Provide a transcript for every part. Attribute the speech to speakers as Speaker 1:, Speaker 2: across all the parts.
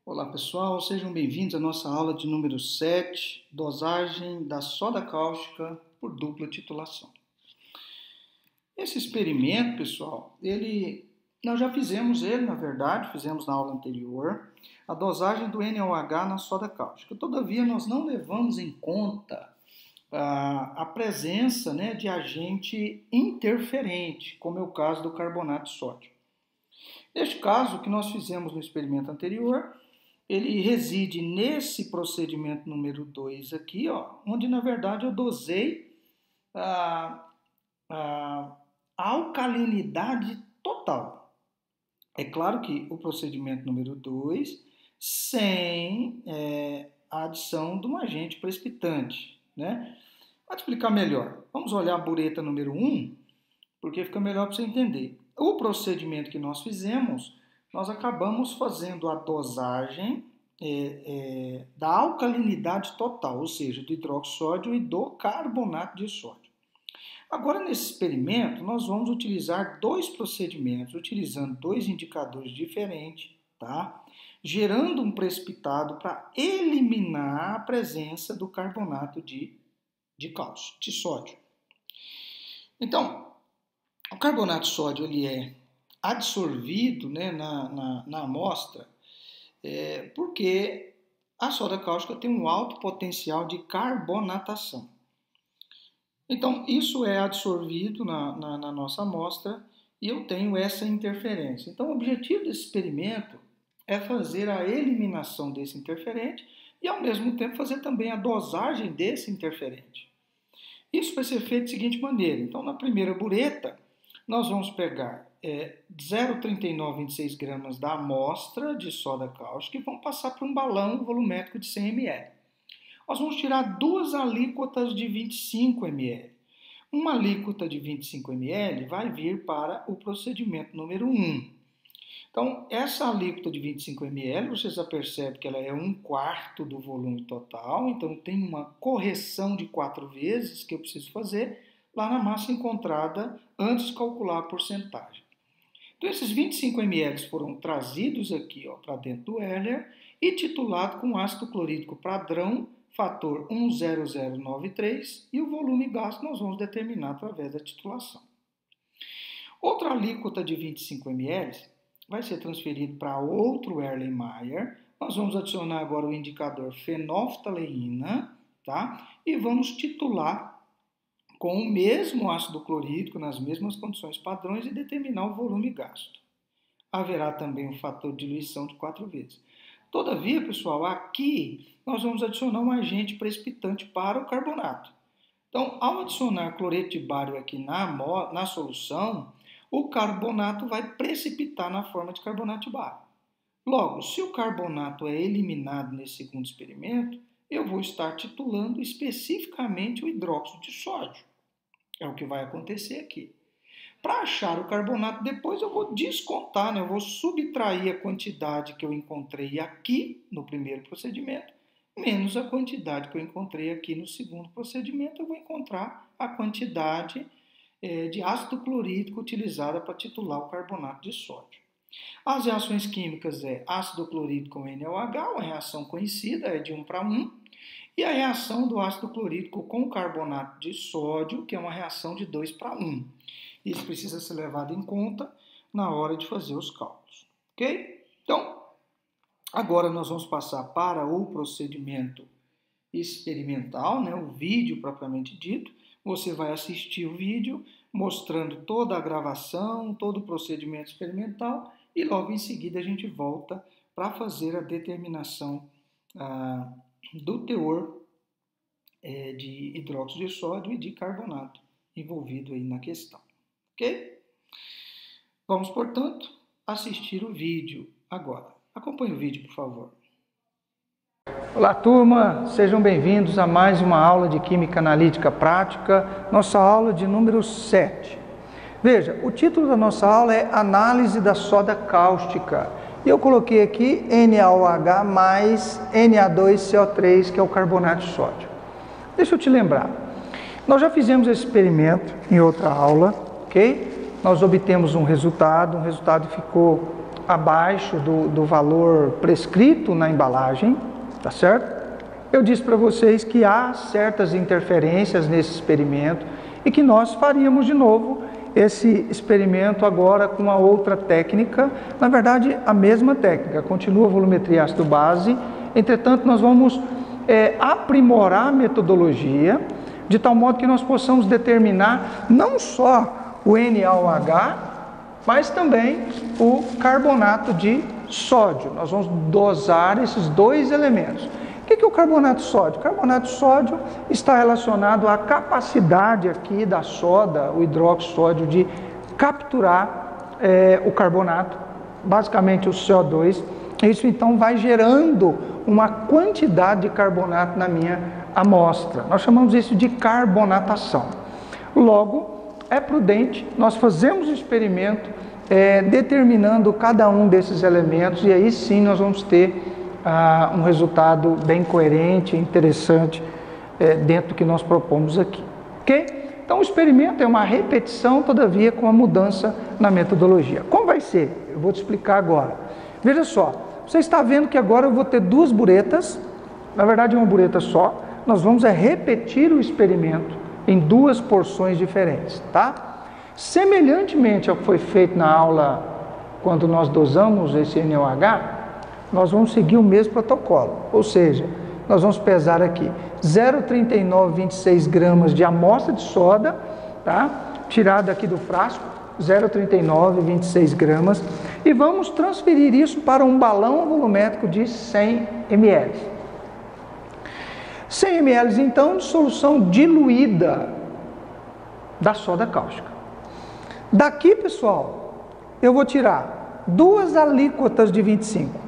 Speaker 1: Olá pessoal, sejam bem-vindos à nossa aula de número 7, dosagem da soda cáustica por dupla titulação. Esse experimento, pessoal, nós já fizemos ele, na verdade, fizemos na aula anterior, a dosagem do NaOH na soda cáustica. Todavia, nós não levamos em conta a presença de agente interferente, como é o caso do carbonato de sódio. Neste caso, o que nós fizemos no experimento anterior, ele reside nesse procedimento número 2 aqui, onde na verdade eu dosei a alcalinidade total. É claro que o procedimento número 2 sem a adição de um agente precipitante, né? Para explicar melhor, vamos olhar a bureta número 1, porque fica melhor para você entender. O procedimento que nós fizemos, nós acabamos fazendo a dosagem da alcalinidade total, ou seja, do hidroxódio e do carbonato de sódio. Agora, nesse experimento, nós vamos utilizar dois procedimentos, utilizando dois indicadores diferentes, tá? Gerando um precipitado para eliminar a presença do carbonato de cálcio, de sódio. Então, o carbonato de sódio ele é adsorvido na amostra porque a soda cáustica tem um alto potencial de carbonatação. Então, isso é adsorvido na nossa amostra e eu tenho essa interferência. Então, o objetivo desse experimento é fazer a eliminação desse interferente e, ao mesmo tempo, fazer também a dosagem desse interferente. Isso vai ser feito da seguinte maneira. Então, na primeira bureta, nós vamos pegar 0,3926 gramas da amostra de soda cáustica e vamos passar para um balão volumétrico de 100 ml. Nós vamos tirar duas alíquotas de 25 ml. Uma alíquota de 25 ml vai vir para o procedimento número 1. Então, essa alíquota de 25 ml, você já percebe que ela é 1/4 do volume total, então tem uma correção de 4 vezes que eu preciso fazer lá na massa encontrada antes de calcular a porcentagem. Então, esses 25 ml foram trazidos aqui para dentro do Ehler e titulado com ácido clorídrico padrão, fator 10093, e o volume gasto nós vamos determinar através da titulação. Outra alíquota de 25 ml vai ser transferido para outro Erlenmeyer. Nós vamos adicionar agora o indicador fenolftaleína, tá? E vamos titular com o mesmo ácido clorídrico, nas mesmas condições padrões, e determinar o volume gasto. Haverá também um fator de diluição de 4 vezes. Todavia, pessoal, aqui nós vamos adicionar um agente precipitante para o carbonato. Então, ao adicionar cloreto de bário aqui na solução, o carbonato vai precipitar na forma de carbonato de bário. Logo, se o carbonato é eliminado nesse segundo experimento, eu vou estar titulando especificamente o hidróxido de sódio. É o que vai acontecer aqui. Para achar o carbonato depois, eu vou descontar, eu vou subtrair a quantidade que eu encontrei aqui no primeiro procedimento, menos a quantidade que eu encontrei aqui no segundo procedimento, eu vou encontrar a quantidade de ácido clorídrico utilizada para titular o carbonato de sódio. As reações químicas é ácido clorídrico com NaOH, uma reação conhecida, é de 1:1, e a reação do ácido clorídrico com carbonato de sódio, que é uma reação de 2:1. Isso precisa ser levado em conta na hora de fazer os cálculos, ok? Então, agora nós vamos passar para o procedimento experimental, o vídeo propriamente dito. Você vai assistir o vídeo mostrando toda a gravação, todo o procedimento experimental e logo em seguida a gente volta para fazer a determinação do teor de hidróxido de sódio e de carbonato envolvido aí na questão, ok? Vamos, portanto, assistir o vídeo agora. Acompanhe o vídeo, por favor. Olá, turma, sejam bem-vindos a mais uma aula de Química Analítica Prática, nossa aula de número 7. Veja, o título da nossa aula é Análise da soda cáustica. E eu coloquei aqui NaOH mais Na2CO3, que é o carbonato de sódio. Deixa eu te lembrar, nós já fizemos esse experimento em outra aula, ok? Nós obtemos um resultado ficou abaixo do valor prescrito na embalagem, tá certo? Eu disse para vocês que há certas interferências nesse experimento e que nós faríamos de novo esse experimento agora com a outra técnica, na verdade a mesma técnica, continua a volumetria ácido base, entretanto nós vamos aprimorar a metodologia, de tal modo que nós possamos determinar não só o NaOH, mas também o carbonato de sódio. Nós vamos dosar esses dois elementos. O que é o carbonato de sódio? O carbonato de sódio está relacionado à capacidade aqui da soda, o hidróxido de sódio, de capturar o carbonato, basicamente o CO2. Isso então vai gerando uma quantidade de carbonato na minha amostra. Nós chamamos isso de carbonatação. Logo, é prudente, nós fazemos o experimento determinando cada um desses elementos e aí sim nós vamos ter um resultado bem coerente, interessante dentro do que nós propomos aqui. Ok? Então o experimento é uma repetição, todavia com uma mudança na metodologia. Como vai ser? Eu vou te explicar agora. Veja só, você está vendo que agora eu vou ter duas buretas, na verdade uma bureta só, nós vamos repetir o experimento em duas porções diferentes, tá? Semelhantemente ao que foi feito na aula quando nós dosamos esse NaOH, nós vamos seguir o mesmo protocolo, ou seja, nós vamos pesar aqui 0,3926 gramas de amostra de soda, tá? Tirada aqui do frasco, 0,3926 gramas, e vamos transferir isso para um balão volumétrico de 100 ml. 100 ml então de solução diluída da soda cáustica. Daqui, pessoal, eu vou tirar duas alíquotas de 25.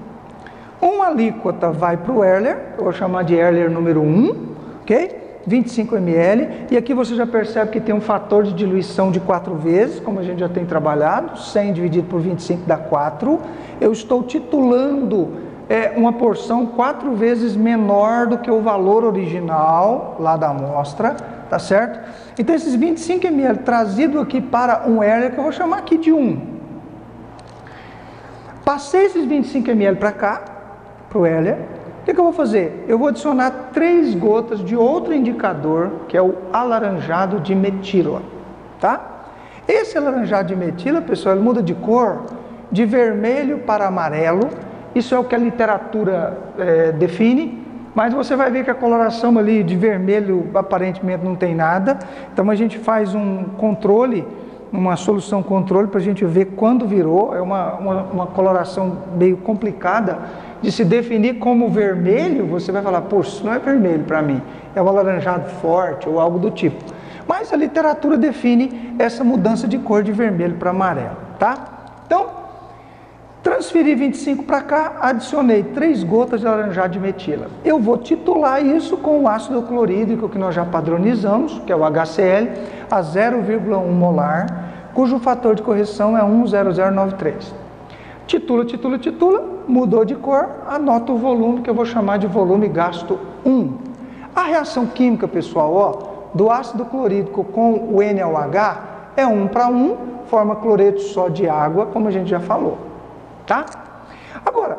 Speaker 1: Uma alíquota vai para o Erler, eu vou chamar de Erler número 1, ok? 25 ml, e aqui você já percebe que tem um fator de diluição de 4 vezes, como a gente já tem trabalhado, 100 dividido por 25 dá 4. Eu estou titulando uma porção 4 vezes menor do que o valor original lá da amostra, tá certo? Então esses 25 ml trazido aqui para um Erler, que eu vou chamar aqui de 1. Passei esses 25 ml para cá, para o Erler. O que eu vou fazer? Eu vou adicionar 3 gotas de outro indicador, que é o alaranjado de metila, tá? Esse alaranjado de metila, pessoal, ele muda de cor de vermelho para amarelo. Isso é o que a literatura define, mas você vai ver que a coloração ali de vermelho aparentemente não tem nada. Então a gente faz um controle, uma solução controle para a gente ver quando virou. É uma coloração meio complicada de se definir como vermelho. Você vai falar, poxa, isso não é vermelho para mim, é um alaranjado forte ou algo do tipo. Mas a literatura define essa mudança de cor de vermelho para amarelo, tá? Então, transferi 25 para cá, adicionei 3 gotas de alaranjado de metila. Eu vou titular isso com o ácido clorídrico que nós já padronizamos, que é o HCl, a 0,1 molar, cujo fator de correção é 1,0093. Titula, titula, titula, mudou de cor, anota o volume que eu vou chamar de volume gasto 1. A reação química, pessoal, ó, do ácido clorídrico com o NaOH é 1 para 1, forma cloreto só de água, como a gente já falou. Tá? Agora,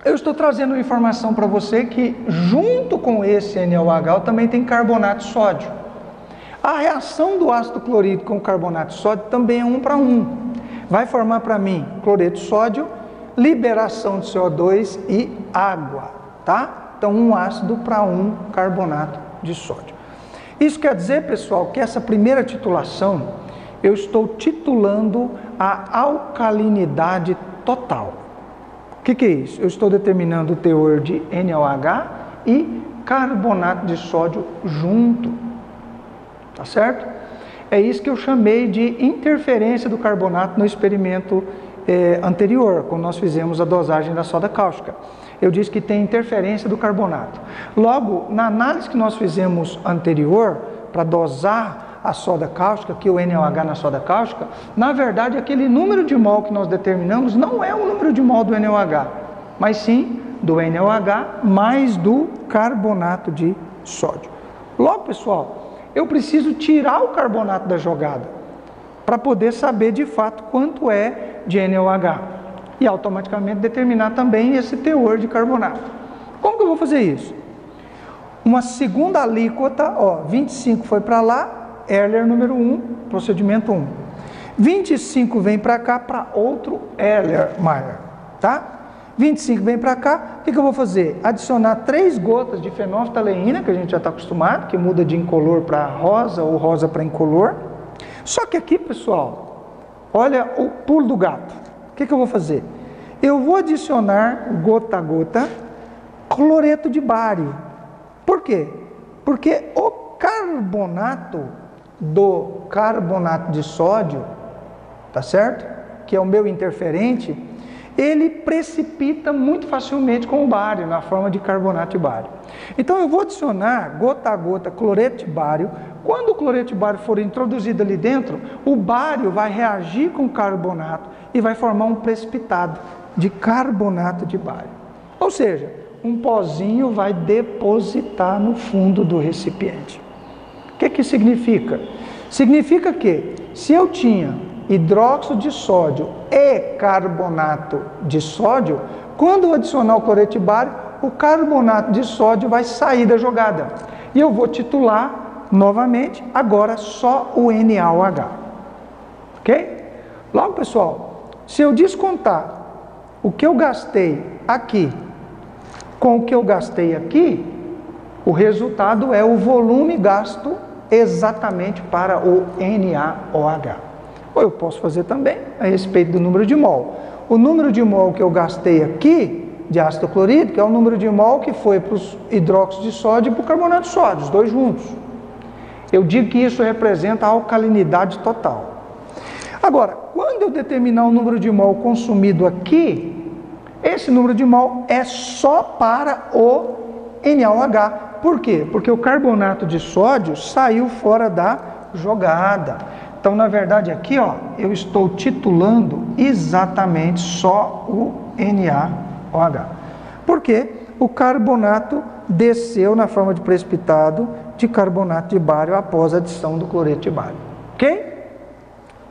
Speaker 1: eu estou trazendo uma informação para você que junto com esse NaOH também tem carbonato de sódio. A reação do ácido clorídrico com o carbonato de sódio também é 1 para 1. Vai formar para mim cloreto de sódio, liberação de CO2 e água, tá? Então 1 ácido para 1 carbonato de sódio. Isso quer dizer, pessoal, que essa primeira titulação, eu estou titulando a alcalinidade total. O que é isso? Eu estou determinando o teor de NaOH e carbonato de sódio junto. Tá certo? É isso que eu chamei de interferência do carbonato no experimento anterior, quando nós fizemos a dosagem da soda cáustica. Eu disse que tem interferência do carbonato. Logo, na análise que nós fizemos anterior, para dosar a soda cáustica, que é o NaOH na soda cáustica, na verdade aquele número de mol que nós determinamos não é o número de mol do NaOH, mas sim do NaOH mais do carbonato de sódio. Logo, pessoal, eu preciso tirar o carbonato da jogada para poder saber de fato quanto é de NaOH. e automaticamente determinar também esse teor de carbonato. Como que eu vou fazer isso? Uma segunda alíquota, ó, 25 foi para lá, Erler número 1, procedimento 1. 25 vem para cá para outro Erlenmeyer, tá? 25 vem para cá, o que eu vou fazer? Adicionar 3 gotas de fenolftaleína, que a gente já está acostumado, que muda de incolor para rosa ou rosa para incolor. Só que aqui, pessoal, olha o pulo do gato. O que eu vou fazer? Eu vou adicionar gota a gota cloreto de bário. Por quê? Porque o carbonato do carbonato de sódio, tá certo? Que é o meu interferente, ele precipita muito facilmente com o bário, na forma de carbonato de bário. Então eu vou adicionar gota a gota cloreto de bário. Quando o cloreto de bário for introduzido ali dentro, o bário vai reagir com o carbonato e vai formar um precipitado de carbonato de bário. Ou seja, um pozinho vai depositar no fundo do recipiente. O que significa? Significa que se eu tinha hidróxido de sódio e carbonato de sódio, quando eu adicionar o cloreto de bário, o carbonato de sódio vai sair da jogada. E eu vou titular novamente, agora só o NaOH. Ok? Logo, pessoal, se eu descontar o que eu gastei aqui com o que eu gastei aqui, o resultado é o volume gasto exatamente para o NaOH. Ou eu posso fazer também a respeito do número de mol. O número de mol que eu gastei aqui, de ácido clorídrico, é o número de mol que foi para os hidróxidos de sódio e para o carbonato de sódio, os dois juntos. Eu digo que isso representa a alcalinidade total. Agora, quando eu determinar o número de mol consumido aqui, esse número de mol é só para o NaOH. Por quê? Porque o carbonato de sódio saiu fora da jogada. Então, na verdade, aqui, ó, eu estou titulando exatamente só o NaOH. Porque o carbonato desceu na forma de precipitado de carbonato de bário após a adição do cloreto de bário. Ok?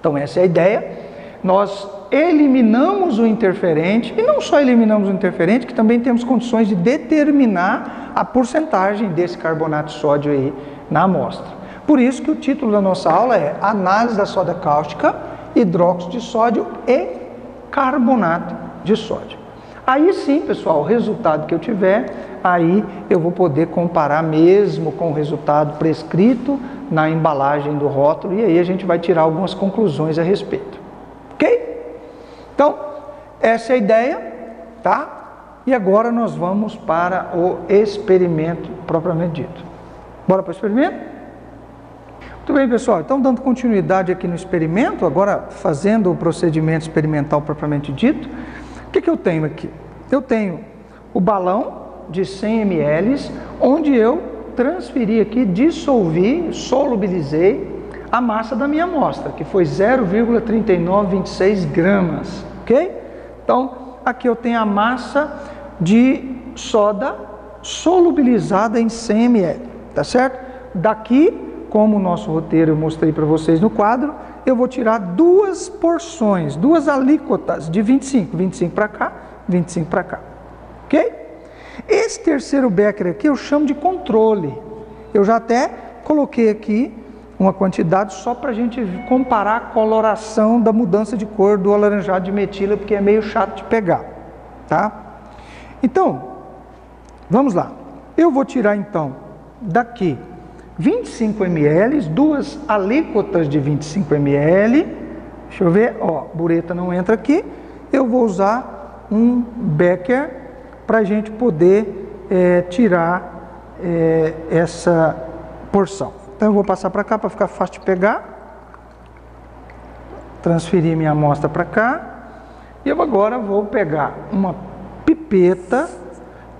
Speaker 1: Então, essa é a ideia. Nós eliminamos o interferente, e não só eliminamos o interferente, que também temos condições de determinar a porcentagem desse carbonato de sódio aí na amostra. Por isso que o título da nossa aula é Análise da soda cáustica, hidróxido de sódio e carbonato de sódio. Aí sim, pessoal, o resultado que eu tiver, aí eu vou poder comparar mesmo com o resultado prescrito na embalagem do rótulo, e aí a gente vai tirar algumas conclusões a respeito. Ok? Então, essa é a ideia, tá? E agora nós vamos para o experimento propriamente dito. Bora para o experimento? Muito bem, pessoal, então dando continuidade aqui no experimento, agora fazendo o procedimento experimental propriamente dito, o que eu tenho aqui? Eu tenho o balão de 100 ml, onde eu transferi aqui, dissolvi, solubilizei a massa da minha amostra, que foi 0,3926 gramas, ok? Então, aqui eu tenho a massa de soda solubilizada em 100 ml, tá certo? Daqui, como o nosso roteiro eu mostrei para vocês no quadro, eu vou tirar 2 porções, 2 alíquotas de 25, 25 para cá, 25 para cá, ok? Esse terceiro becker aqui eu chamo de controle. Eu já até coloquei aqui uma quantidade só para a gente comparar a coloração da mudança de cor do alaranjado de metila, porque é meio chato de pegar, tá? Então, vamos lá. Eu vou tirar então daqui 25 ml, 2 alíquotas de 25 ml, deixa eu ver, ó, bureta não entra aqui, eu vou usar um becker para a gente poder tirar essa porção. Então eu vou passar para cá para ficar fácil de pegar, transferir minha amostra para cá, e eu agora vou pegar uma pipeta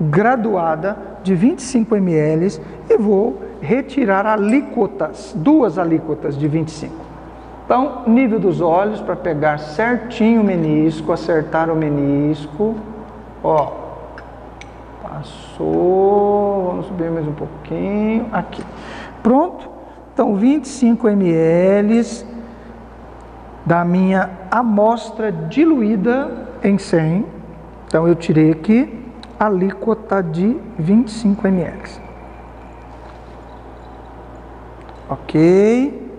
Speaker 1: graduada de 25 ml e vou retirar alíquotas, 2 alíquotas de 25. Então, nível dos olhos para pegar certinho o menisco, acertar o menisco. Ó, passou, vamos subir mais um pouquinho, aqui. Pronto. Então, 25 ml da minha amostra diluída em 100. Então eu tirei aqui alíquota de 25 ml. Ok.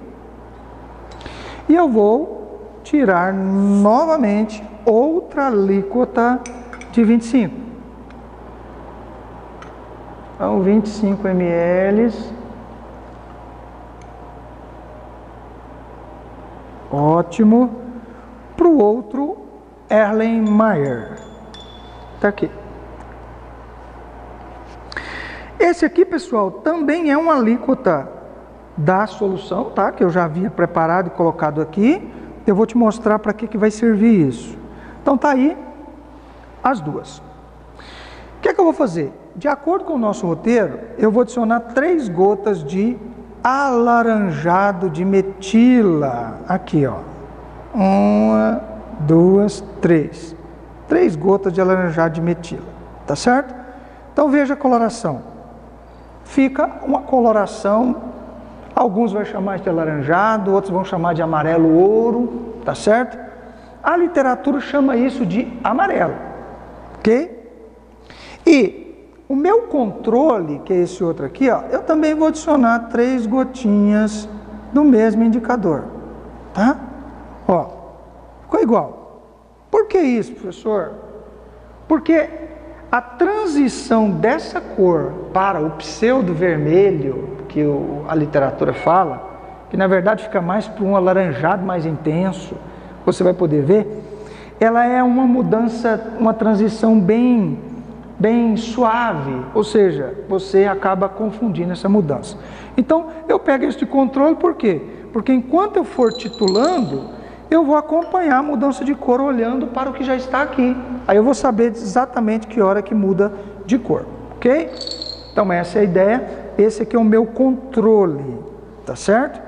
Speaker 1: E eu vou tirar novamente outra alíquota de 25. Então 25 ml. Ótimo. Para o outro Erlenmeyer. Está aqui. Esse aqui, pessoal, também é uma alíquota da solução, tá? Que eu já havia preparado e colocado aqui. Eu vou te mostrar para que vai servir isso. Então tá aí as duas. O que é que eu vou fazer? De acordo com o nosso roteiro, eu vou adicionar 3 gotas de alaranjado de metila. Aqui, ó. 1, 2, 3. 3 gotas de alaranjado de metila. Tá certo? Então veja a coloração. Fica uma coloração, alguns vão chamar de alaranjado, outros vão chamar de amarelo ouro, tá certo? A literatura chama isso de amarelo, ok? E o meu controle, que é esse outro aqui, ó, eu também vou adicionar 3 gotinhas do mesmo indicador, tá? Ó, ficou igual. Por que isso, professor? Porque a transição dessa cor para o pseudo vermelho, que a literatura fala, que na verdade fica mais para um alaranjado mais intenso, você vai poder ver, ela é uma mudança, uma transição bem suave, ou seja, você acaba confundindo essa mudança. Então, eu pego este controle, por quê? Porque enquanto eu for titulando, eu vou acompanhar a mudança de cor olhando para o que já está aqui. Aí eu vou saber exatamente que hora que muda de cor, ok? Então essa é a ideia, esse aqui é o meu controle, tá certo?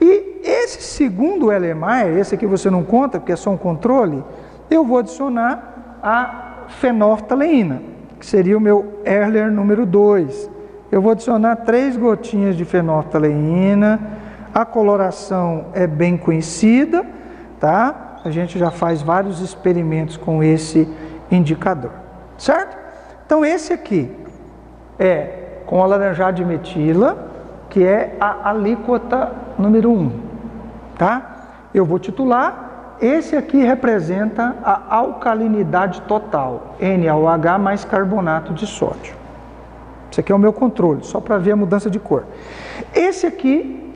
Speaker 1: E esse segundo Erlenmeyer, esse aqui você não conta, porque é só um controle, eu vou adicionar a fenolftaleína, que seria o meu Erler número 2. Eu vou adicionar 3 gotinhas de fenolftaleína, a coloração é bem conhecida, tá? A gente já faz vários experimentos com esse indicador, certo? Então esse aqui é com alaranjado de metila, que é a alíquota número 1, tá? Eu vou titular, esse aqui representa a alcalinidade total, NaOH mais carbonato de sódio. Esse aqui é o meu controle, só para ver a mudança de cor. Esse aqui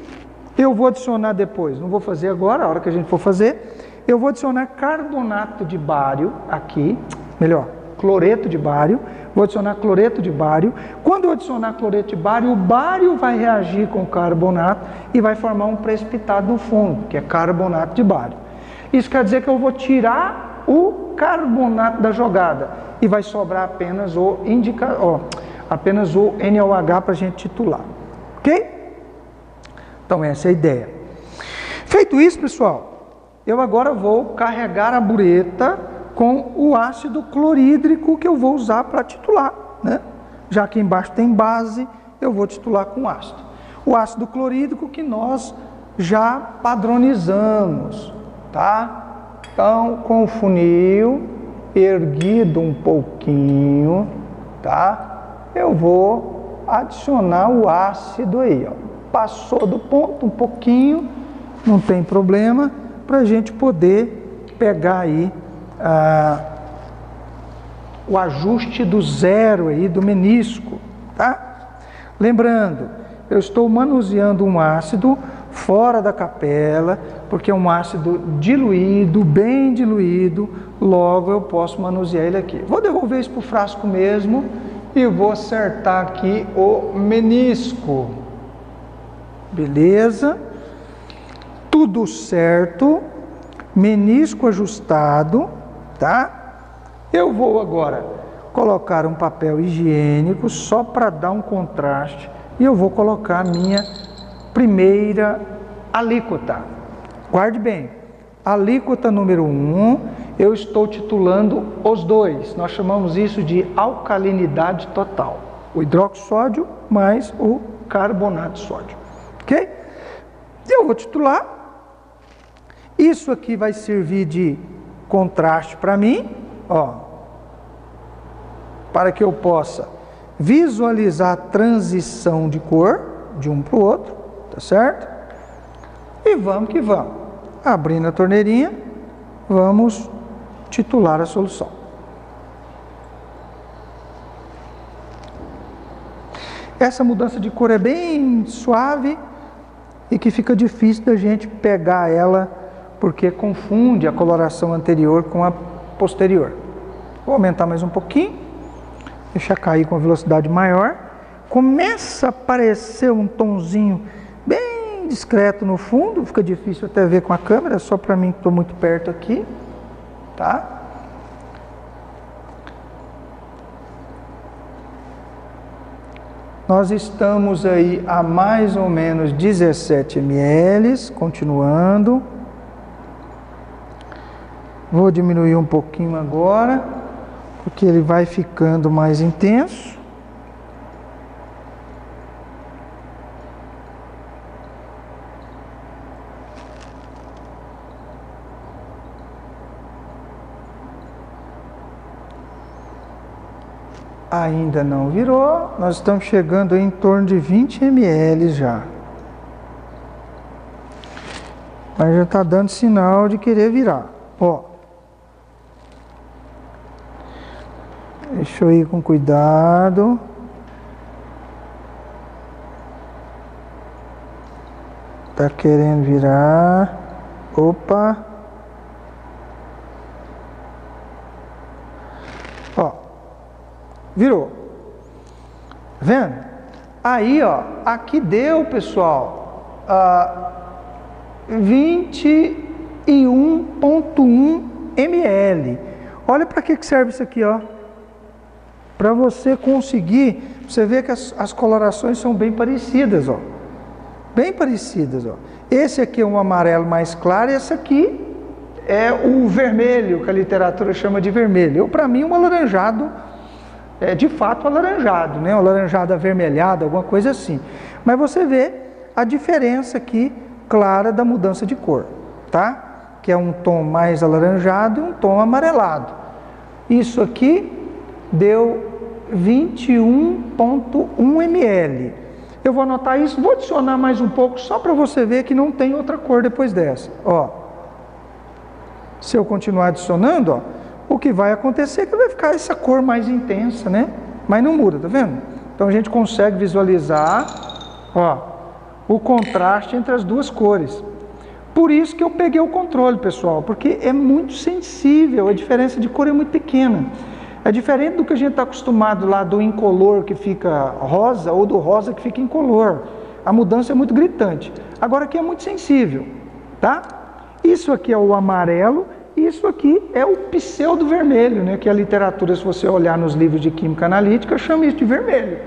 Speaker 1: eu vou adicionar depois, não vou fazer agora, a hora que a gente for fazer, eu vou adicionar carbonato de bário aqui, melhor, cloreto de bário, vou adicionar cloreto de bário. Quando eu adicionar cloreto de bário, o bário vai reagir com o carbonato e vai formar um precipitado no fundo, que é carbonato de bário. Isso quer dizer que eu vou tirar o carbonato da jogada e vai sobrar apenas o apenas o NaOH para a gente titular, ok? Então essa é a ideia. Feito isso, pessoal, eu agora vou carregar a bureta com o ácido clorídrico que eu vou usar para titular, né? Já que embaixo tem base, eu vou titular com ácido. O ácido clorídrico que nós já padronizamos, tá? Então, com o funil erguido um pouquinho, tá? Eu vou adicionar o ácido aí, ó. Passou do ponto um pouquinho, não tem problema, para a gente poder pegar aí o ajuste do zero aí do menisco, tá? Lembrando, eu estou manuseando um ácido fora da capela, porque é um ácido diluído, bem diluído, logo eu posso manusear ele aqui. Vou devolver isso para o frasco mesmo e vou acertar aqui o menisco. Beleza? Tudo certo, menisco ajustado, tá? Eu vou agora colocar um papel higiênico só para dar um contraste e eu vou colocar a minha primeira alíquota. Guarde bem, alíquota número 1, eu estou titulando os dois, nós chamamos isso de alcalinidade total, o hidroxódio mais o carbonato de sódio, ok? Eu vou titular, isso aqui vai servir de contraste para mim, ó, para que eu possa visualizar a transição de cor de um para o outro, tá certo? E vamos que vamos. Abrindo a torneirinha, vamos titular a solução. Essa mudança de cor é bem suave e que fica difícil da gente pegar ela, porque confunde a coloração anterior com a posterior. Vou aumentar mais um pouquinho, deixar cair com a velocidade maior. Começa a aparecer um tonzinho bem discreto no fundo, fica difícil até ver com a câmera, só para mim que estou muito perto aqui, tá? Nós estamos aí a mais ou menos 17 ml, continuando. Vou diminuir um pouquinho agora, porque ele vai ficando mais intenso. Ainda não virou, nós estamos chegando em torno de 20 ml já. Mas já está dando sinal de querer virar. Ó. Deixa eu ir com cuidado. Tá querendo virar. Opa. Ó. Virou. Vendo? Aí, ó, aqui deu, pessoal, 21,1 ml. Olha para que serve isso aqui, ó. Para você conseguir, você vê que as colorações são bem parecidas, ó. Bem parecidas, ó. Esse aqui é um amarelo mais claro e esse aqui é o vermelho, que a literatura chama de vermelho. Para mim, um alaranjado, de fato alaranjado, né? Um alaranjado avermelhado, alguma coisa assim. Mas você vê a diferença aqui clara da mudança de cor, tá? Que é um tom mais alaranjado e um tom amarelado. Isso aqui deu 21,1 ml. Eu vou anotar isso, vou adicionar mais um pouco só para você ver que não tem outra cor depois dessa. Ó, se eu continuar adicionando, ó, o que vai acontecer é que vai ficar essa cor mais intensa, né? Mas não muda, tá vendo? Então a gente consegue visualizar, ó, o contraste entre as duas cores. Por isso que eu peguei o controle, pessoal, porque é muito sensível, a diferença de cor é muito pequena. É diferente do que a gente está acostumado lá do incolor que fica rosa ou do rosa que fica incolor. A mudança é muito gritante. Agora aqui é muito sensível, tá? Isso aqui é o amarelo. Isso aqui é o pseudo vermelho, né? Que a literatura, se você olhar nos livros de química analítica, chama isso de vermelho,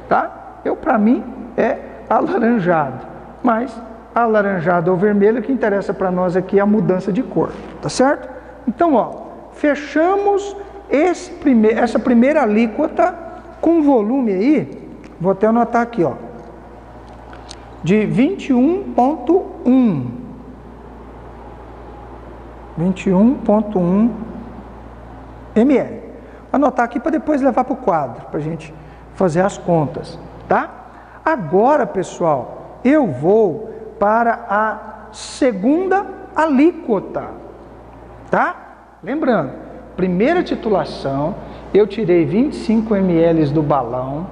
Speaker 1: tá? Para mim, é alaranjado. Mas alaranjado ou vermelho, o que interessa para nós aqui é a mudança de cor, tá certo? Então, ó, fechamos essa primeira alíquota com volume aí, vou até anotar aqui, ó, de 21,1. 21,1 ml. Vou anotar aqui para depois levar para o quadro, para a gente fazer as contas, tá? Agora, pessoal, eu vou para a segunda alíquota, tá? Lembrando, primeira titulação, eu tirei 25 ml do balão,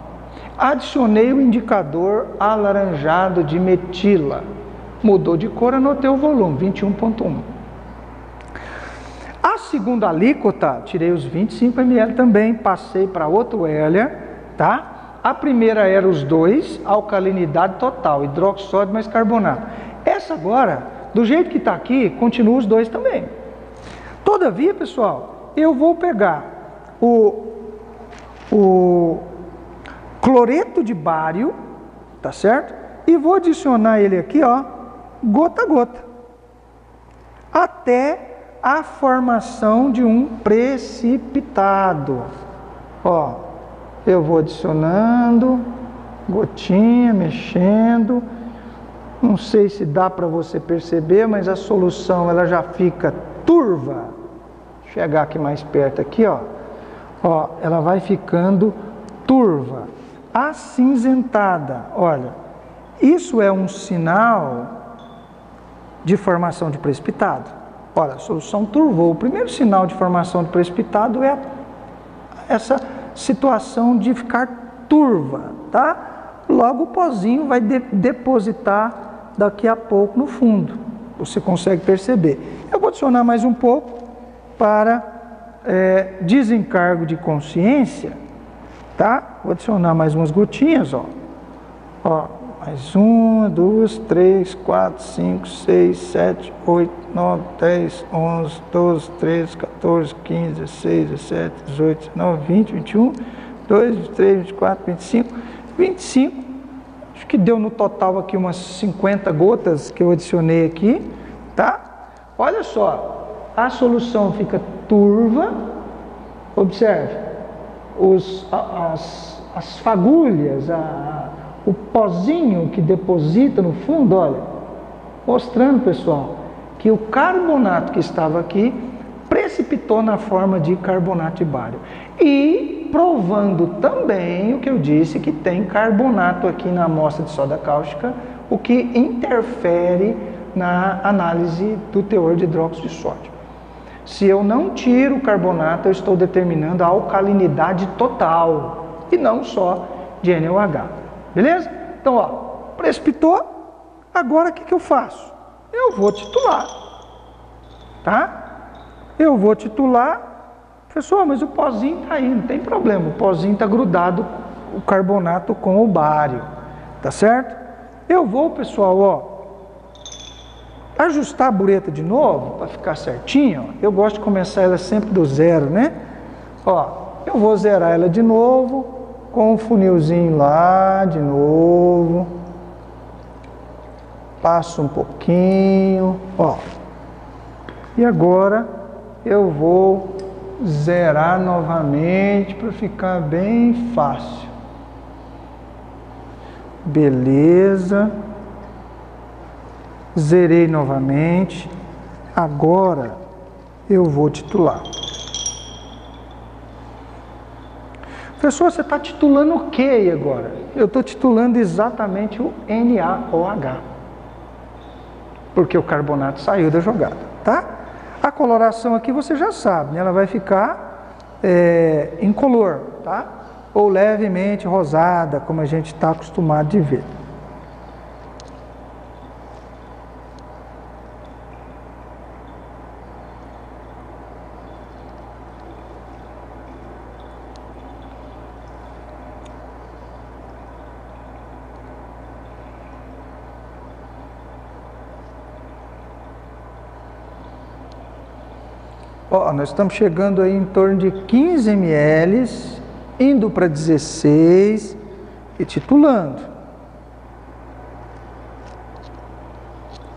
Speaker 1: adicionei o indicador alaranjado de metila, mudou de cor, anotei o volume, 21,1. A segunda alíquota, tirei os 25 ml também, passei para outro Heller, tá? A primeira era os dois, alcalinidade total, hidroxódio mais carbonato. Essa agora, do jeito que está aqui, continua os dois também. Todavia, pessoal, eu vou pegar o cloreto de bário, tá certo? E vou adicionar ele aqui, ó, gota a gota, até a formação de um precipitado. Ó, eu vou adicionando, gotinha, mexendo. Não sei se dá para você perceber, mas a solução ela já fica turva, chegar aqui mais perto aqui, ó, ela vai ficando turva, acinzentada. Olha, isso é um sinal de formação de precipitado. Olha, a solução turvou. O primeiro sinal de formação de precipitado é essa situação de ficar turva, tá? Logo o pozinho vai depositar daqui a pouco no fundo. Você consegue perceber. Eu vou adicionar mais um pouco para desencargo de consciência, tá? Vou adicionar mais umas gotinhas, ó. Mais 1, 2, 3, 4, 5, 6, 7, 8, 9, 10, 11, 12, 13, 14, 15, 16, 17, 18, 19, 20, 21, 22, 23, 24, 25, 25. Acho que deu no total aqui umas 50 gotas que eu adicionei aqui, tá? Olha só, a solução fica turva. Observe, as fagulhas, o pozinho que deposita no fundo, olha, mostrando, pessoal, que o carbonato que estava aqui precipitou na forma de carbonato de bário. E provando também o que eu disse, que tem carbonato aqui na amostra de soda cáustica, o que interfere na análise do teor de hidróxido de sódio. Se eu não tiro o carbonato, eu estou determinando a alcalinidade total e não só de NaOH. Beleza? Então, ó, precipitou. Agora o que eu faço? Eu vou titular. Tá? Eu vou titular. Professor, mas o pozinho está aí, não tem problema. O pozinho está grudado, o carbonato com o bário. Tá certo? Eu vou, pessoal, ó, ajustar a bureta de novo, para ficar certinho. Ó. Eu gosto de começar ela sempre do zero, né? Ó, eu vou zerar ela de novo, com um funilzinho lá, de novo. Passo um pouquinho, ó. E agora eu vou zerar novamente para ficar bem fácil. Beleza. Zerei novamente. Agora eu vou titular. Professor, você está titulando o que aí agora? Eu estou titulando exatamente o NaOH. Porque o carbonato saiu da jogada, tá? A coloração aqui você já sabe, né? Ela vai ficar incolor, tá? Ou levemente rosada, como a gente está acostumado de ver. Ó, nós estamos chegando aí em torno de 15 ml, indo para 16 e titulando.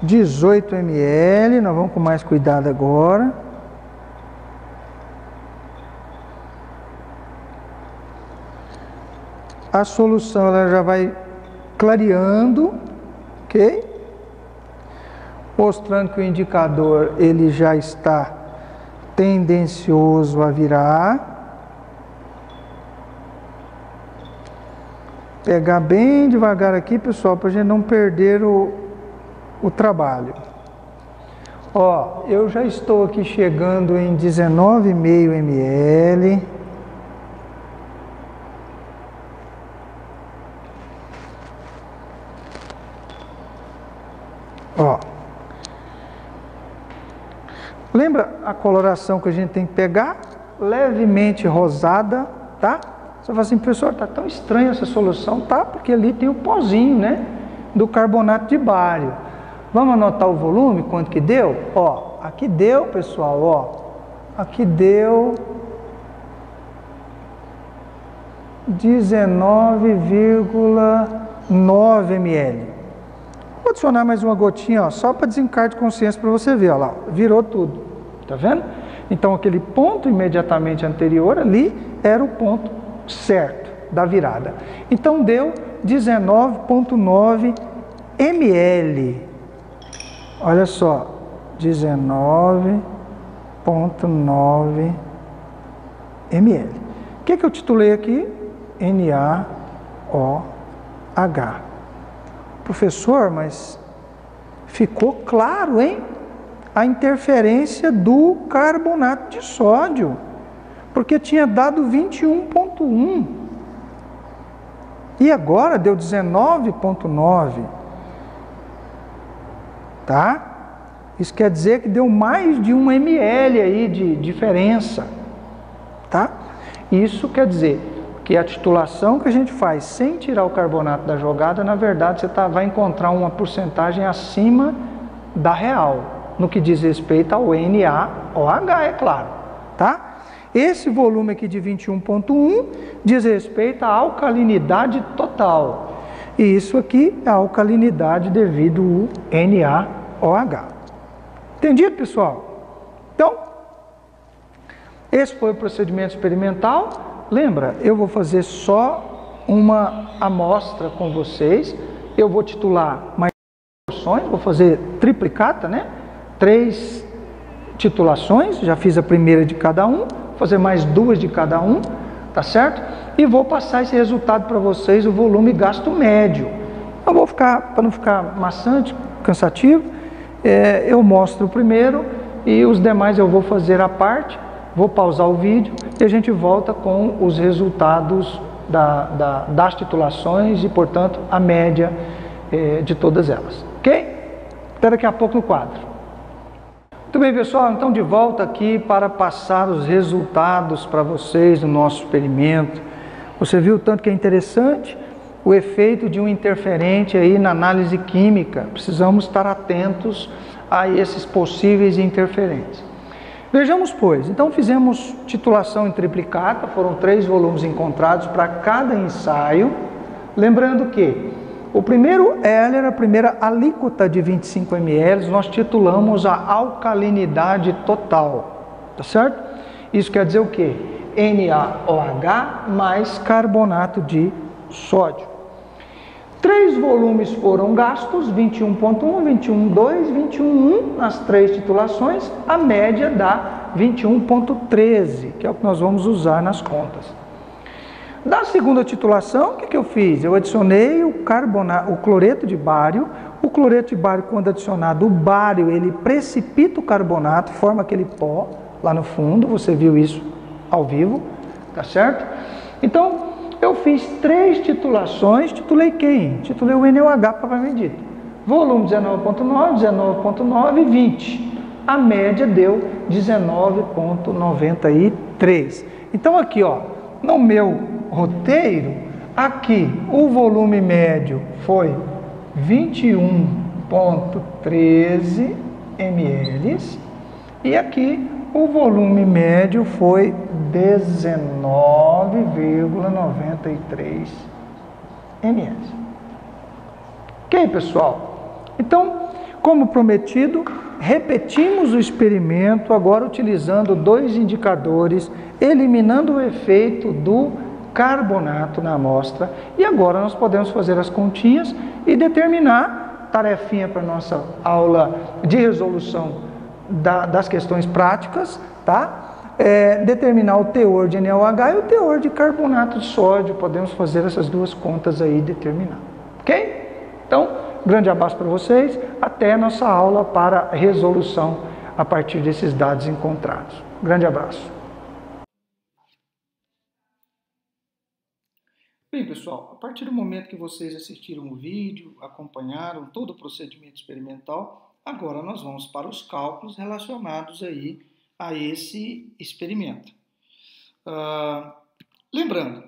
Speaker 1: 18 ml, nós vamos com mais cuidado agora. A solução ela já vai clareando, ok? Mostrando que o indicador ele já está tendencioso a virar. Pegar bem devagar aqui, pessoal, para a gente não perder o trabalho. Ó, eu já estou aqui chegando em 19,5 ml. Ó. Lembra a coloração que a gente tem que pegar? Levemente rosada, tá? Você fala assim, professor, tá tão estranha essa solução, tá? Porque ali tem o pozinho, né? Do carbonato de bário. Vamos anotar o volume, quanto que deu? Ó, aqui deu, pessoal, ó. Aqui deu 19,9 ml. Vou adicionar mais uma gotinha, ó, só para desencargo de consciência para você ver, ó lá, virou tudo, tá vendo? Então aquele ponto imediatamente anterior ali era o ponto certo da virada. Então deu 19,9 ml. Olha só, 19,9 0,9 ml. O que eu titulei aqui? NaOH. Professor, mas ficou claro, hein? A interferência do carbonato de sódio, porque tinha dado 21,1 e agora deu 19,9, tá? Isso quer dizer que deu mais de 1 ml aí de diferença, tá? Isso quer dizer que a titulação que a gente faz sem tirar o carbonato da jogada, na verdade, você vai encontrar uma porcentagem acima da real, no que diz respeito ao NaOH, é claro, tá? Esse volume aqui de 21,1 diz respeito à alcalinidade total. E isso aqui é a alcalinidade devido ao NaOH. Entendido, pessoal? Então, esse foi o procedimento experimental. Lembra, eu vou fazer só uma amostra com vocês. Eu vou titular mais porções, vou fazer triplicata, né? 3 titulações, já fiz a primeira de cada um, vou fazer mais 2 de cada um, tá certo? E vou passar esse resultado para vocês, o volume gasto médio. Eu vou ficar, para não ficar maçante, cansativo, eu mostro o primeiro e os demais eu vou fazer à parte, vou pausar o vídeo e a gente volta com os resultados das titulações e, portanto, a média de todas elas. Ok? Até daqui a pouco no quadro. Muito bem, pessoal, então de volta aqui para passar os resultados para vocês do nosso experimento. Você viu o tanto que é interessante o efeito de um interferente aí na análise química. Precisamos estar atentos a esses possíveis interferentes. Vejamos, pois, então fizemos titulação em triplicata, foram 3 volumes encontrados para cada ensaio. Lembrando que o primeiro Heller, a primeira alíquota de 25 ml, nós titulamos a alcalinidade total, tá certo? Isso quer dizer o quê? NaOH mais carbonato de sódio. 3 volumes foram gastos, 21,1, 21,2, 21,1 nas 3 titulações, a média dá 21,13, que é o que nós vamos usar nas contas. Da segunda titulação, o que eu fiz? Eu adicionei o cloreto de bário. O cloreto de bário, quando adicionado, o bário, ele precipita o carbonato, forma aquele pó lá no fundo, você viu isso ao vivo, tá certo? Então, eu fiz 3 titulações, titulei quem? Titulei o NaOH propriamente dito. Volume 19,9, 19,9 e 20. A média deu 19,93. Então aqui, ó, no meu roteiro, aqui o volume médio foi 21,13 ml e aqui o volume médio foi 19,93 ml. Ok, pessoal? Então, como prometido, repetimos o experimento, agora utilizando 2 indicadores, eliminando o efeito do carbonato na amostra. E agora nós podemos fazer as continhas e determinar, tarefinha para a nossa aula de resolução das questões práticas, tá? Determinar o teor de NaOH e o teor de carbonato de sódio. Podemos fazer essas 2 contas aí e determinar. Ok? Então, grande abraço para vocês. Até a nossa aula para resolução a partir desses dados encontrados. Grande abraço. Bem, pessoal, a partir do momento que vocês assistiram o vídeo, acompanharam todo o procedimento experimental, agora nós vamos para os cálculos relacionados aí a esse experimento. Lembrando,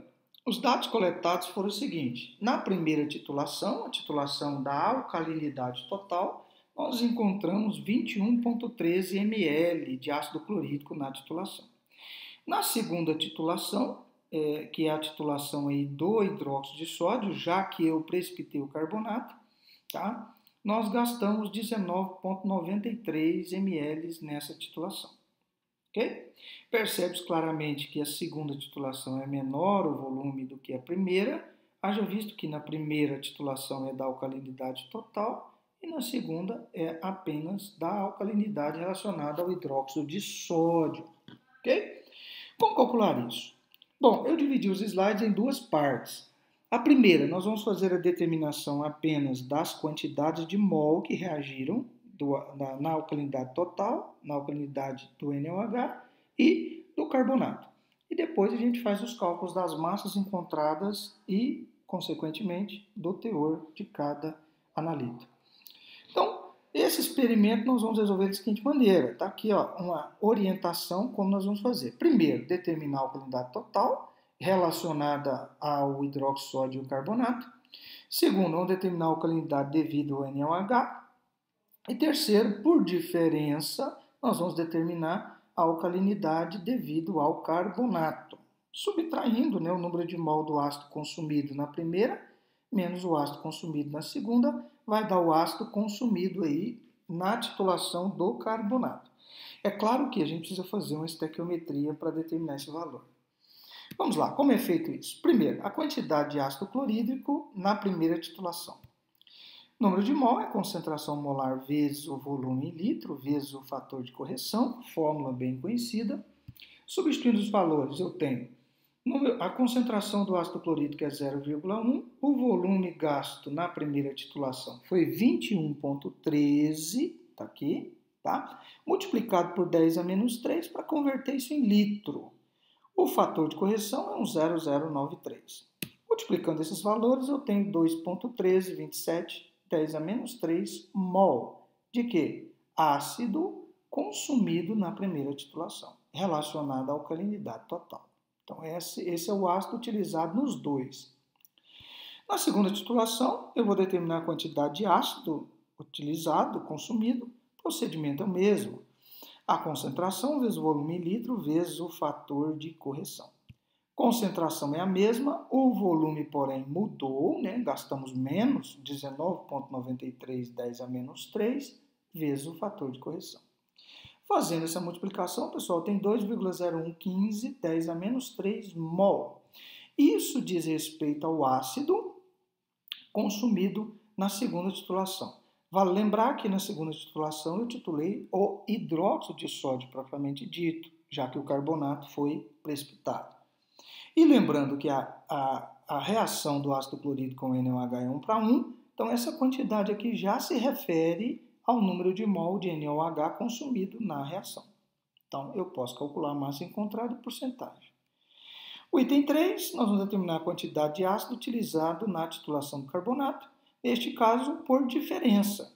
Speaker 1: os dados coletados foram os seguintes. Na primeira titulação, a titulação da alcalinidade total, nós encontramos 21,13 ml de ácido clorídrico na titulação. Na segunda titulação, que é a titulação aí do hidróxido de sódio, já que eu precipitei o carbonato, tá? Nós gastamos 19,93 ml nessa titulação. Okay? Percebe-se claramente que a segunda titulação é menor o volume do que a primeira, haja visto que na primeira titulação é da alcalinidade total e na segunda é apenas da alcalinidade relacionada ao hidróxido de sódio, ok? Como calcular isso? Bom, eu dividi os slides em duas partes. A primeira, nós vamos fazer a determinação apenas das quantidades de mol que reagiram na alcalinidade total, na alcalinidade do NaOH e do carbonato. E depois a gente faz os cálculos das massas encontradas e, consequentemente, do teor de cada analito. Então, esse experimento nós vamos resolver da seguinte maneira. Está aqui uma orientação como nós vamos fazer. Primeiro, determinar a alcalinidade total relacionada ao hidróxido de sódio e carbonato. Segundo, vamos determinar a alcalinidade devido ao NaOH. E terceiro, por diferença, nós vamos determinar a alcalinidade devido ao carbonato, subtraindo o número de mol do ácido consumido na primeira, menos o ácido consumido na segunda, vai dar o ácido consumido aí na titulação do carbonato. É claro que a gente precisa fazer uma estequiometria para determinar esse valor. Vamos lá, como é feito isso? Primeiro, a quantidade de ácido clorídrico na primeira titulação. O número de mol é a concentração molar vezes o volume em litro, vezes o fator de correção, fórmula bem conhecida. Substituindo os valores, eu tenho a concentração do ácido clorídrico é 0,1, o volume gasto na primeira titulação foi 21,13, está aqui, tá? Multiplicado por 10 a menos 3 para converter isso em litro. O fator de correção é um 0,093. Multiplicando esses valores, eu tenho 2,13, 27, 10 a menos 3 mol. De quê? Ácido consumido na primeira titulação, relacionado à alcalinidade total. Então, esse é o ácido utilizado nos dois. Na segunda titulação, eu vou determinar a quantidade de ácido utilizado, consumido. O procedimento é o mesmo. A concentração vezes o volume em litro vezes o fator de correção. Concentração é a mesma, o volume, porém, mudou, gastamos menos, 19,93, 10 a menos 3, vezes o fator de correção. Fazendo essa multiplicação, pessoal, tem 2,0115, 10 a menos 3 mol. Isso diz respeito ao ácido consumido na segunda titulação. Vale lembrar que na segunda titulação eu titulei o hidróxido de sódio propriamente dito, já que o carbonato foi precipitado. E lembrando que a reação do ácido clorídrico com NaOH é 1:1, então essa quantidade aqui já se refere ao número de mol de NaOH consumido na reação. Então, eu posso calcular a massa encontrada e porcentagem. O item 3, nós vamos determinar a quantidade de ácido utilizado na titulação do carbonato, neste caso, por diferença.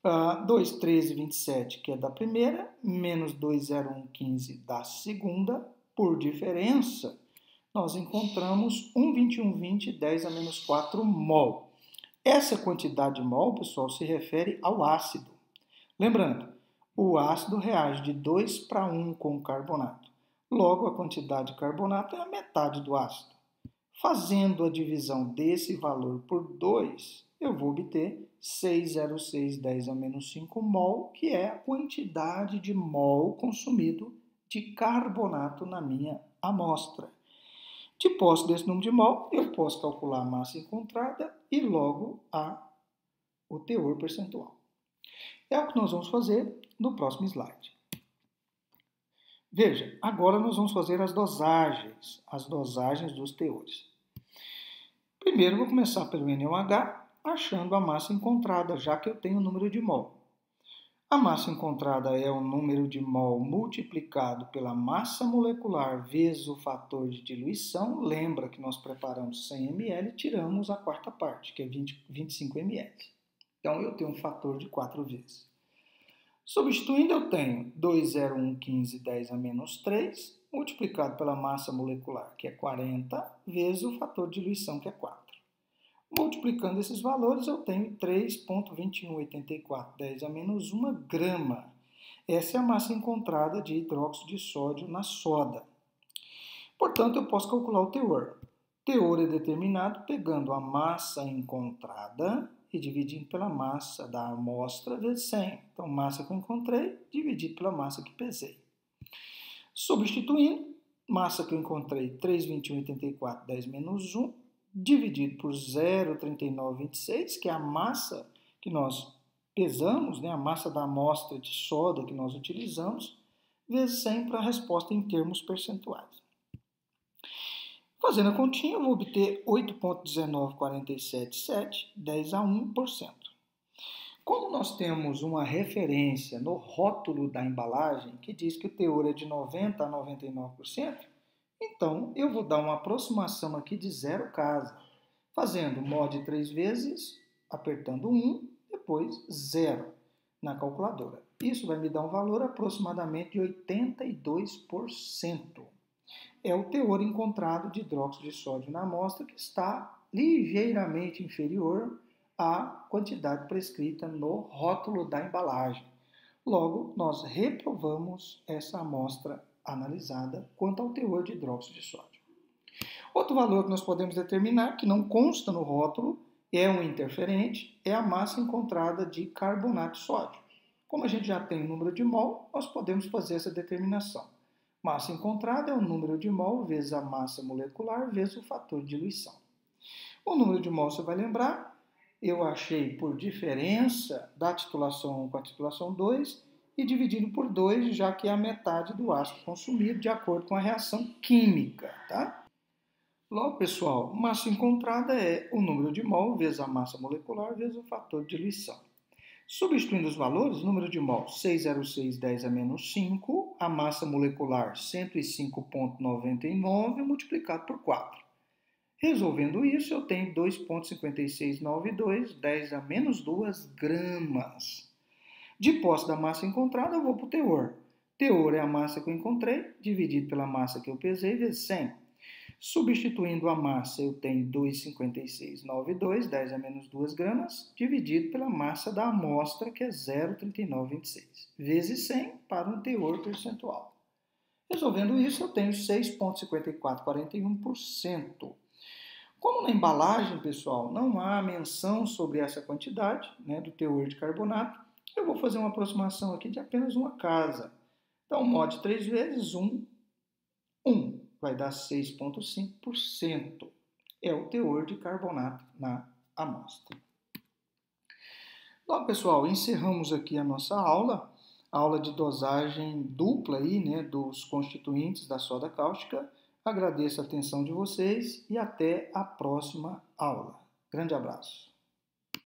Speaker 1: 2,1327, que é da primeira, menos 2,0115 da segunda, por diferença, nós encontramos 1,2120, 10 a menos 4 mol. Essa quantidade de mol, pessoal, se refere ao ácido. Lembrando, o ácido reage de 2:1 com o carbonato. Logo, a quantidade de carbonato é a metade do ácido. Fazendo a divisão desse valor por 2, eu vou obter 6,06, 10 a menos 5 mol, que é a quantidade de mol consumido de carbonato na minha amostra. De posse desse número de mol, eu posso calcular a massa encontrada e logo o teor percentual. É o que nós vamos fazer no próximo slide. Veja, agora nós vamos fazer as dosagens dos teores. Primeiro, vou começar pelo NaOH, achando a massa encontrada, já que eu tenho o número de mol. A massa encontrada é o número de mol multiplicado pela massa molecular vezes o fator de diluição. Lembra que nós preparamos 100 ml e tiramos a quarta parte, que é 25 ml. Então, eu tenho um fator de 4 vezes. Substituindo, eu tenho 2,0115, 10 a menos 3, multiplicado pela massa molecular, que é 40, vezes o fator de diluição, que é 4. Multiplicando esses valores, eu tenho 3,2184, 10 a menos 1 grama. Essa é a massa encontrada de hidróxido de sódio na soda. Portanto, eu posso calcular o teor. O teor é determinado pegando a massa encontrada e dividindo pela massa da amostra vezes 100. Então, massa que eu encontrei, dividido pela massa que pesei. Substituindo, massa que eu encontrei, 3,2184, 10 menos 1, dividido por 0,3926, que é a massa que nós pesamos, né, a massa da amostra de soda que nós utilizamos, vezes 100 para a resposta em termos percentuais. Fazendo a continha, eu vou obter 8,19477, 10 a 1%. Como nós temos uma referência no rótulo da embalagem que diz que o teor é de 90 a 99%, então eu vou dar uma aproximação aqui de zero casa, fazendo mod 3 vezes, apertando 1, depois 0 na calculadora. Isso vai me dar um valor aproximadamente de 82%. É o teor encontrado de hidróxido de sódio na amostra, que está ligeiramente inferior à quantidade prescrita no rótulo da embalagem. Logo, nós reprovamos essa amostra analisada quanto ao teor de hidróxido de sódio. Outro valor que nós podemos determinar, que não consta no rótulo, é um interferente, é a massa encontrada de carbonato de sódio. Como a gente já tem o número de mol, nós podemos fazer essa determinação. Massa encontrada é o número de mol vezes a massa molecular vezes o fator de diluição. O número de mol, você vai lembrar, eu achei por diferença da titulação 1 com a titulação 2 e dividido por 2, já que é a metade do ácido consumido, de acordo com a reação química, tá? Logo, pessoal, massa encontrada é o número de mol vezes a massa molecular vezes o fator de diluição. Substituindo os valores, número de mol 606, 10 a menos 5, a massa molecular 105,99 multiplicado por 4. Resolvendo isso, eu tenho 2,5692, 10 a menos 2 gramas. De posse da massa encontrada, eu vou para o teor. Teor é a massa que eu encontrei, dividido pela massa que eu pesei, vezes 100. Substituindo a massa, eu tenho 2,5692, 10 a menos 2 gramas, dividido pela massa da amostra, que é 0,3926, vezes 100 para um teor percentual. Resolvendo isso, eu tenho 6,5441%. Como na embalagem, pessoal, não há menção sobre essa quantidade, né, do teor de carbonato, eu vou fazer uma aproximação aqui de apenas uma casa. Então, mod 3 vezes 1 vai dar 6,5%. É o teor de carbonato na amostra. Bom, pessoal, encerramos aqui a nossa aula de dosagem dupla aí, né, dos constituintes da soda cáustica. Agradeço a atenção de vocês e até a próxima aula. Grande abraço.